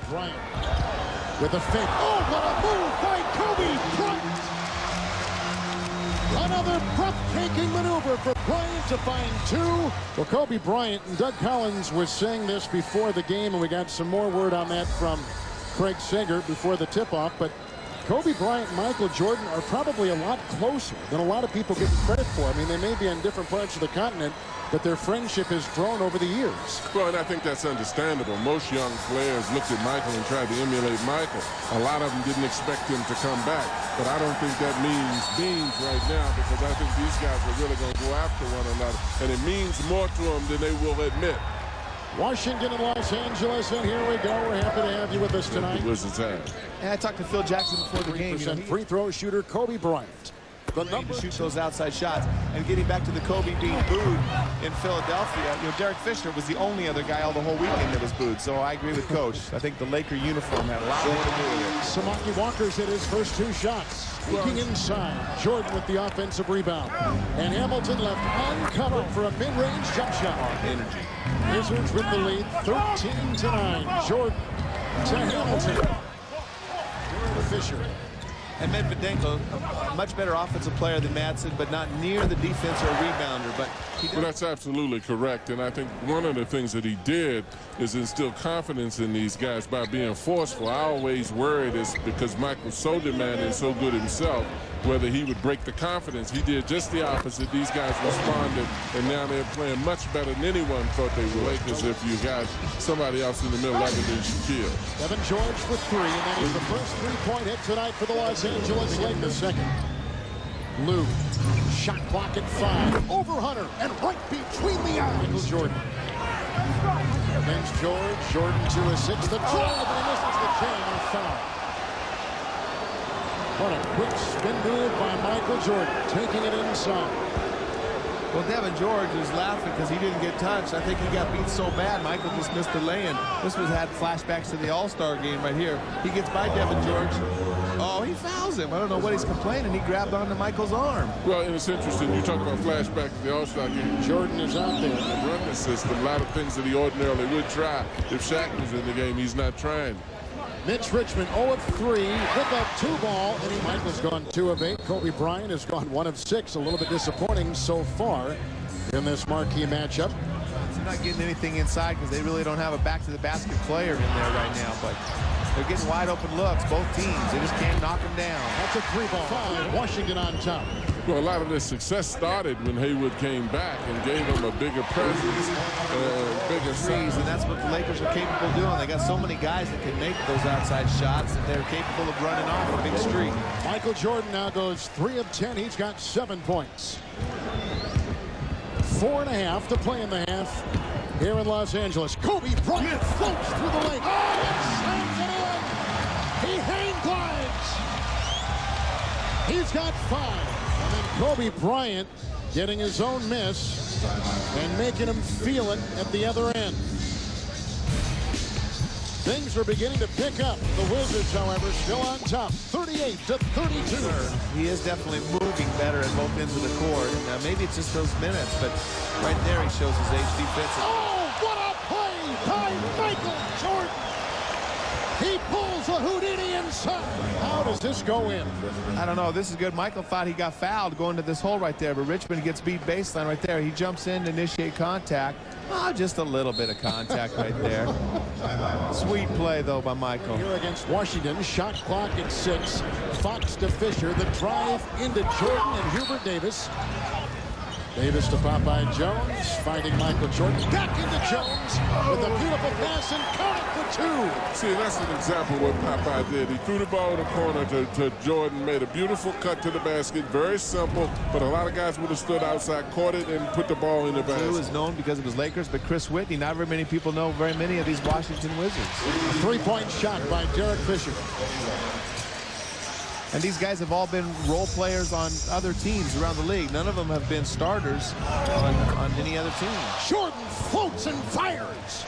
Bryant with a fake. Oh, what a move by Kobe Bryant! Another breathtaking maneuver for Bryant to find two. Well, Kobe Bryant and Doug Collins was saying this before the game, and we got some more word on that from Craig Sager before the tip-off. But Kobe Bryant and Michael Jordan are probably a lot closer than a lot of people give credit for. I mean, they may be in different parts of the continent, but their friendship has grown over the years. Well, and I think that's understandable. Most young players looked at Michael and tried to emulate Michael. A lot of them didn't expect him to come back. But I don't think that means beans right now, because I think these guys are really going to go after one another. And it means more to them than they will admit. Washington and Los Angeles, and here we go. We're happy to have you with us tonight. And I talked to Phil Jackson before the game. Free throw shooter Kobe Bryant. The number to shoot those outside shots. And getting back to the Kobe being booed in Philadelphia, Derek Fisher was the only other guy all the whole weekend that was booed. So I agree with Coach. I think the Laker uniform had a lot more to do with it. Samaki Walker's hit his first two shots. Peeking inside. Jordan with the offensive rebound. And Hamilton left uncovered for a mid-range jump shot. Energy. Wizards with the lead, 13-9. Jordan to Hamilton. To Fisher. And Medvedenko, a much better offensive player than Madsen, but not near the defense or rebounder. But well, that's absolutely correct. And I think one of the things that he did is instill confidence in these guys by being forceful. I always worried is because Mike was so demanding and so good himself, whether he would break the confidence. He did just the opposite. These guys responded, and now they're playing much better than anyone thought they would. Because if you got somebody else in the middle other than Shaquille. Devin George with three, and that is the first three-point hit tonight for the Los Angeles Lakers. Second. Lou, shot clock at 5. Over Hunter, and right between the eyes. Michael Jordan. Against George. Jordan to a 6. The drive, and he misses the jam on a foul. What a quick spin move by Michael Jordan, taking it inside. Well, Devin George was laughing because he didn't get touched. I think he got beat so bad, Michael just missed the lay-in. This had flashbacks to the All-Star game right here. He gets by Devin George. Oh, he fouls him. I don't know what he's complaining. He grabbed onto Michael's arm. Well, and it's interesting. You talk about flashbacks to the All-Star game. Jordan is out there. To run the system. A lot of things that he ordinarily would try. If Shaq was in the game, he's not trying. Mitch Richmond 0 of 3 with that 2-ball. Eddie Michael's gone 2 of 8. Kobe Bryant has gone 1 of 6. A little bit disappointing so far in this marquee matchup. They're not getting anything inside because they really don't have a back-to-the-basket player in there right now. But they're getting wide open looks, both teams. They just can't knock them down. That's a 3-ball. 5. Washington on top. Well, a lot of this success started when Hayward came back and gave him a bigger presence, bigger size. And that's what the Lakers are capable of doing. They got so many guys that can make those outside shots that they're capable of running off a big streak. Michael Jordan now goes 3 of 10. He's got 7 points. 4.5 to play in the half here in Los Angeles. Kobe Bryant floats through the lane. Oh, and slams it in. He hang glides. He's got 5. And then Kobe Bryant getting his own miss and making him feel it at the other end. Things are beginning to pick up. The Wizards, however, still on top, 38-32. He is definitely moving better at both ends of the court. Now, maybe it's just those minutes, but right there he shows his age defensively. Oh, what a play by Michael Jordan! He pulls a Houdini inside. How does this go in? I don't know. This is good. Michael thought he got fouled going to this hole right there, but Richmond gets beat baseline right there. He jumps in to initiate contact. Oh, just a little bit of contact right there. Sweet play, though, by Michael. Here against Washington, shot clock at 6. Fox to Fisher. The drive into Jordan and Hubert Davis. Davis to Popeye Jones, finding Michael Jordan. Back into Jones with a beautiful pass and count for 2. See, that's an example of what Popeye did. He threw the ball in the corner to Jordan, made a beautiful cut to the basket. Very simple, but a lot of guys would have stood outside, caught it, and put the ball in the basket. He was known because of his Lakers, but Chris Whitney, not very many people know very many of these Washington Wizards. A 3-point shot by Derek Fisher. And these guys have all been role players on other teams around the league. None of them have been starters on any other team. Jordan floats and fires.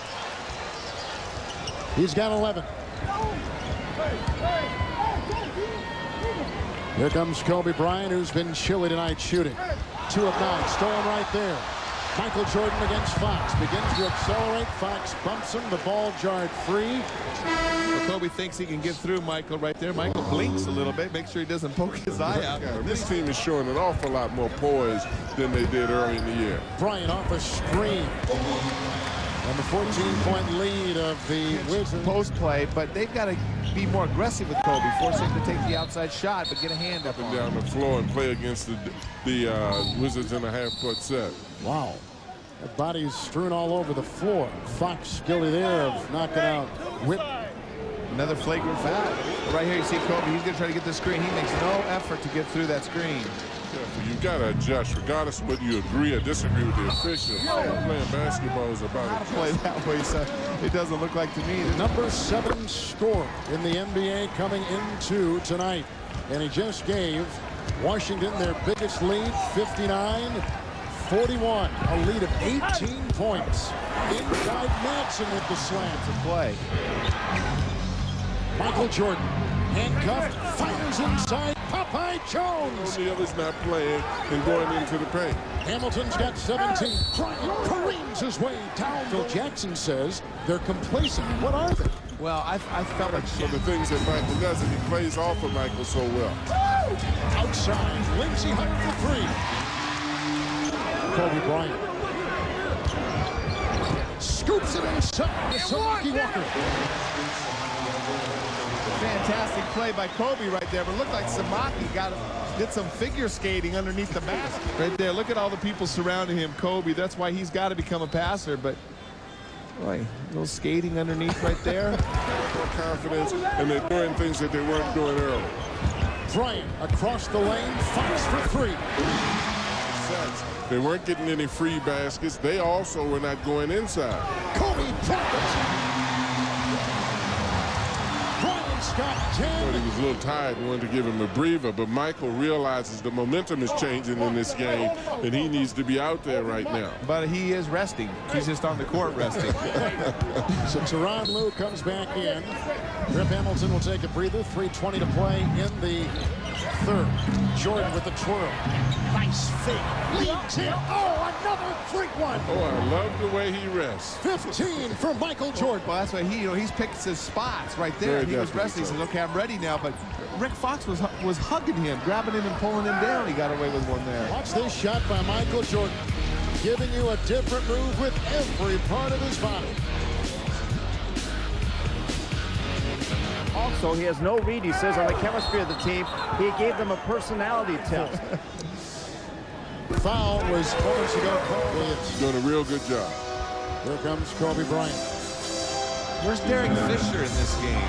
He's got 11. Here comes Kobe Bryant, who's been chilly tonight shooting. 2 of 9, stolen right there. Michael Jordan against Fox. Begins to accelerate. Fox bumps him. The ball jarred free. Well, Kobe thinks he can get through Michael right there. Michael blinks a little bit. Make sure he doesn't poke his eye out. Yeah, this team is showing an awful lot more poise than they did early in the year. Bryant off a screen. And the 14-point lead of the Wizards. Post play, but they've got to be more aggressive with Kobe, force him to take the outside shot, but get a hand up and down the floor and play against the Wizards in a half-court set. Wow. That body's strewn all over the floor. Fox guilty there of knocking out Whip. Another flagrant foul. Right here you see Kobe. He's going to try to get the screen. He makes no effort to get through that screen. You've got to adjust, regardless of whether you agree or disagree with the official. Playing basketball is about to play that way, so it doesn't look like to me. Number 7 scorer in the NBA coming into tonight. And he just gave Washington their biggest lead, 59-41. A lead of 18 points. Inside Madsen with the slam to play. Michael Jordan, handcuffed, fires inside. Popeye Jones. The other's not playing and going into the paint. Hamilton's got 17. Bryant careens his way down. Phil Jackson says they're complacent. What are they? Well, I felt like the things that Michael does, and he plays off of Michael so well. Outside, Lindsey Hunt for 3. Kobe Bryant scoops it inside. Samaki Walker. Fantastic play by Kobe right there, but it looked like Samaki did some figure skating underneath the basket. Right there, look at all the people surrounding him. Kobe, that's why he's got to become a passer, but boy, a little skating underneath right there. More confidence, and they're doing things that they weren't doing earlier. Bryant across the lane, Fox for 3. They weren't getting any free baskets. They also were not going inside. Kobe Bryant. Got 10. He was a little tired and wanted to give him a breather, but Michael realizes the momentum is changing in this game, and he needs to be out there right now. But he is resting. He's just on the court resting. So Tyronn Lue comes back in. Rip Hamilton will take a breather. 3:20 to play in the third. Jordan with the twirl. Nice fake. Leads him. Oh, another freak one. Oh, I love the way he rests. 15 for Michael Jordan. Well, that's why he's picked his spots right there. He was resting. He says, okay, I'm ready now. But Rick Fox was hugging him, grabbing him and pulling him down. He got away with one there. Watch this shot by Michael Jordan. Giving you a different move with every part of his body. Also, he has no read, he says, on the chemistry of the team. He gave them a personality test. Foul was moments ago called. He's doing a real good job. Here comes Kobe Bryant. Where's Derek Fisher in this game?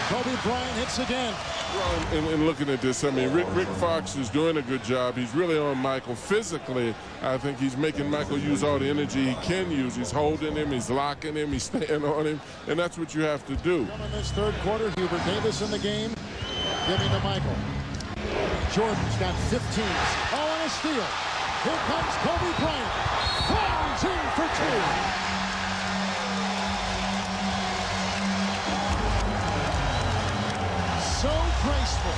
Kobe Bryant hits again. Well, and looking at this, I mean, Rick Fox is doing a good job. He's really on Michael physically. I think he's making Michael use all the energy he can use. He's holding him, he's locking him, he's staying on him, and that's what you have to do. In this third quarter, Hubert Davis in the game, giving to Michael. Jordan's got 15. Oh, and a steal. Here comes Kobe Bryant. Flies in for 2. So graceful,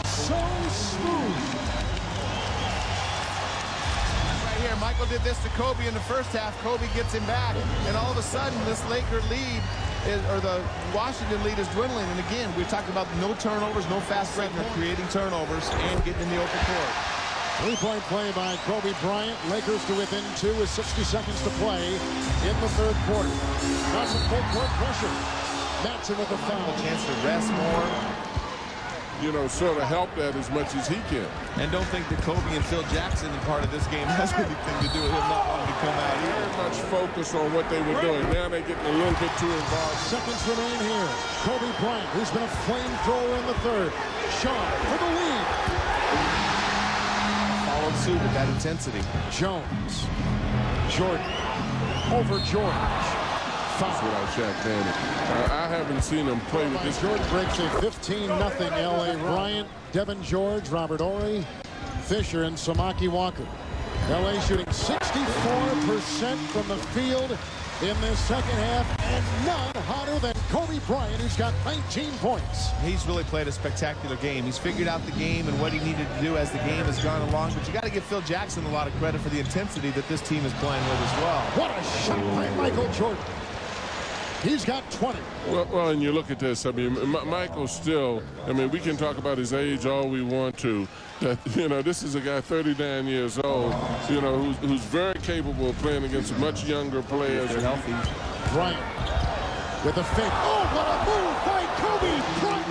so smooth. Right here, Michael did this to Kobe in the first half. Kobe gets him back, and all of a sudden, this Laker lead, or the Washington lead, is dwindling. And again, we've talked about no turnovers, no fast break, they're creating turnovers and getting in the open court. 3-point play by Kobe Bryant. Lakers to within 2 with 60 seconds to play in the third quarter. Now some full court pressure. Madsen with a foul. A chance to rest more. You know, sort of help that as much as he can. And don't think that Kobe and Phil Jackson in part of this game has anything to do with him not wanting to come out here. Very much focus on what they were doing. Now they're getting a little bit too involved. Seconds remain here. Kobe Bryant, who's been a flamethrower in the third. Shaw for the lead. Followed suit with that intensity. Jones. Jordan. Over George. Without Shaq Manning. I haven't seen him play with this. Jordan breaks a 15-0 LA. Bryant, Devin George, Robert Horry, Fisher, and Samaki Walker. LA shooting 64% from the field, in this second half, and none hotter than Kobe Bryant, who's got 19 points. He's really played a spectacular game. He's figured out the game and what he needed to do as the game has gone along. But you got to give Phil Jackson a lot of credit for the intensity that this team is playing with as well. What a shot by Michael Jordan. He's got 20. Well, and you look at this. I mean, Michael still, I mean, we can talk about his age all we want to. That, you know, this is a guy 39 years old, you know, who's very capable of playing against much younger players. They're healthy. Bryant with a fake. Oh, what a move by Kobe Bryant.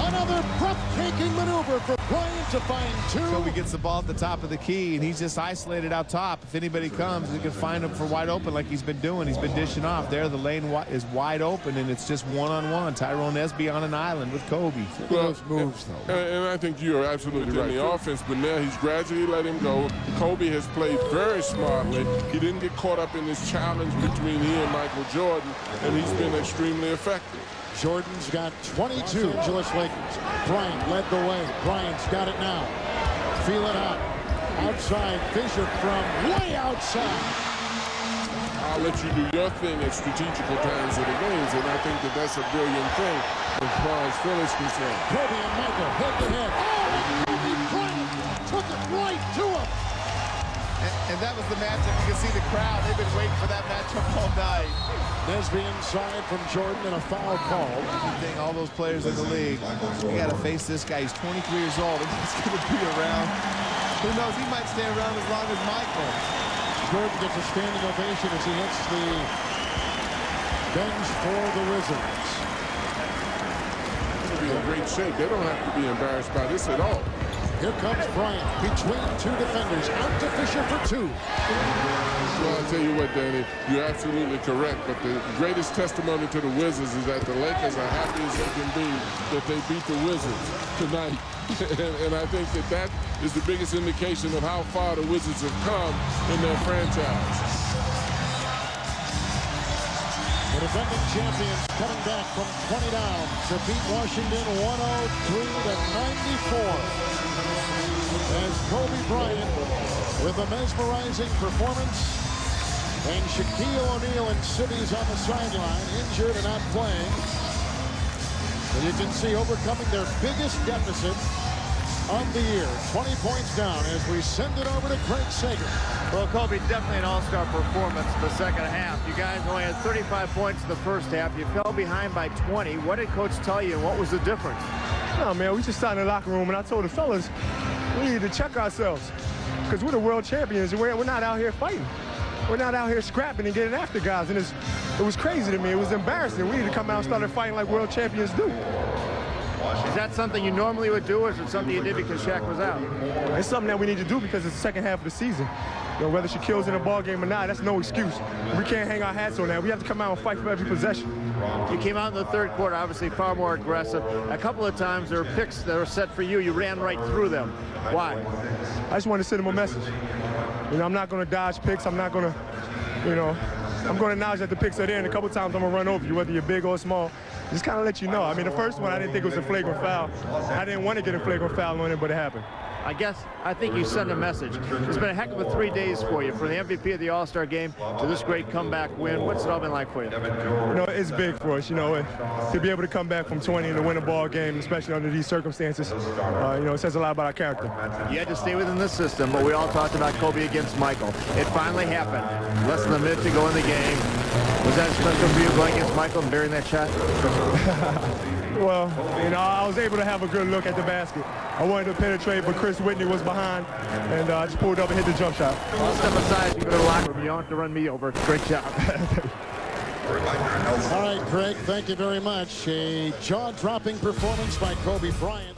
Another breathtaking maneuver for Bryant to find two. Kobe gets the ball at the top of the key, and he's just isolated out top. If anybody comes, he can find him for wide open like he's been doing. He's been dishing off. There, the lane is wide open, and it's just one-on-one. Tyrone Esby on an island with Kobe. Well, those moves, though. And I think you're absolutely right. The offense, but now he's gradually let him go. Kobe has played very smartly. He didn't get caught up in this challenge between he and Michael Jordan, and he's been extremely effective. Jordan's got 22. Angeles Lakers. Bryant led the way. Bryant's got it now. Feel it out. Outside. Fisher from way outside. I'll let you do your thing at strategical times of the games, and I think that that's a brilliant thing as far as Phil is concerned. Kobe and Michael head to head. Oh, and Kobe Bryant took it right to him. And that was the matchup. You can see the crowd. They've been waiting for that matchup all night. Nesby inside from Jordan and a foul call. I think all those players in the league, you got to face this guy. He's 23 years old, and he's going to be around. Who knows? He might stay around as long as Michael. Jordan gets a standing ovation as he hits the bench for the Wizards. They'll be in great shape. They don't have to be embarrassed by this at all. Here comes Bryant between two defenders. Out to Fisher for two. Well, I'll tell you what, Danny, you're absolutely correct. But the greatest testimony to the Wizards is that the Lakers are happy as they can be that they beat the Wizards tonight. and I think that is the biggest indication of how far the Wizards have come in their franchise. The defending champions coming back from 20 down to beat Washington 103-94. As Kobe Bryant with a mesmerizing performance, and Shaquille O'Neal and Sibby's on the sideline, injured and not playing. And you can see overcoming their biggest deficit of the year. 20 points down as we send it over to Craig Sager. Well, Kobe, definitely an all-star performance in the second half. You guys only had 35 points in the first half. You fell behind by 20. What did Coach tell you, and what was the difference? No, man, we just sat in the locker room, and I told the fellas, we need to check ourselves because we're the world champions, and we're not out here fighting. We're not out here scrapping and getting after guys, and it was crazy to me. It was embarrassing. We need to come out and start fighting like world champions do. Is that something you normally would do, or is it something you did because Shaq was out? It's something that we need to do because it's the second half of the season. You know, whether Shaquille's in a ball game or not, that's no excuse. We can't hang our hats on that. We have to come out and fight for every possession. You came out in the third quarter, obviously far more aggressive. A couple of times there were picks that were set for you. You ran right through them. Why? I just wanted to send them a message. You know, I'm not going to dodge picks. I'm not going to, you know, I'm going to acknowledge that the picks are there, and a couple times I'm going to run over you, whether you're big or small. Just kind of let you know. I mean, the first one, I didn't think it was a flagrant foul. I didn't want to get a flagrant foul on it, but it happened. I think you sent a message. It's been a heck of a 3 days for you, from the MVP of the All-Star game to this great comeback win. What's it all been like for you? You know, it's big for us, you know, to be able to come back from 20 and to win a ball game, especially under these circumstances, you know, it says a lot about our character. You had to stay within the system, but we all talked about Kobe against Michael. It finally happened. Less than a minute to go in the game. Was that special for you going against Michael and burying that shot? Well, you know, I was able to have a good look at the basket. I wanted to penetrate, but Chris Whitney was behind, and I just pulled up and hit the jump shot. I'll step aside. You go to the locker room. You don't have to run me over. Great job. All right, Craig, thank you very much. A jaw-dropping performance by Kobe Bryant.